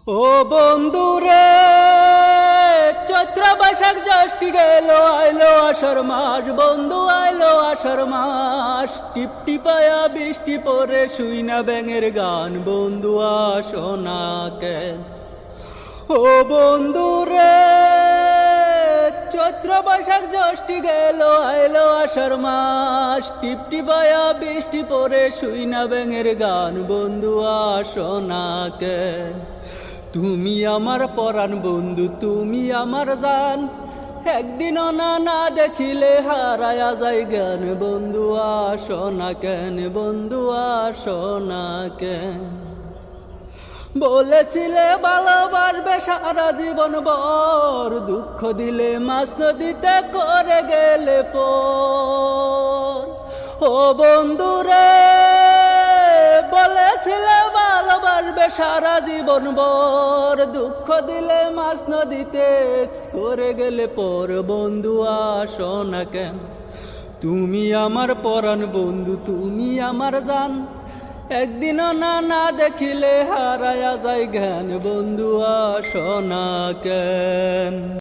ও বন্ধুরে, চৈত্র বৈশাখ জ্যৈষ্ঠ গেল, আইলো আষাঢ় মাস। বন্ধু আইলো আষাঢ় মাস, টিপটিপায়া বৃষ্টি পরে শুই না ব্যাঙের গান। বন্ধু আসো না কেন? ও বন্ধুরে, চৈত্র বৈশাখ জ্যৈষ্ঠ গেল, আইলো আষাঢ় মাস। টিপটিপায়া বৃষ্টি পরে শুই না ব্যাঙের গান। বন্ধু আসো না কেন? তুমি আমার পরাণ বন্ধু, তুমি আমার জান। একদিনও না দেখিলে হারায়া যাই জ্ঞান। বন্ধু আসো না কেন? বন্ধু আসো না কেন? বলেছিলে ভালোবাসবে সারা জীবন ভর, দুঃখ দিলে মাছ নদীতে করে গেলে পর। ও বন্ধুরে, বলেছিলে ভালোবাসবে সারা জীবন ভর, দুঃখ দিলে মাছ নদীতে করে গেলে পর। বন্ধু আসো না কেন? তুমি আমার পরাণ বন্ধু, তুমি আমার জান। একদিনও না দেখিলে হারায়া যায় জ্ঞান। বন্ধু আসো না কেন?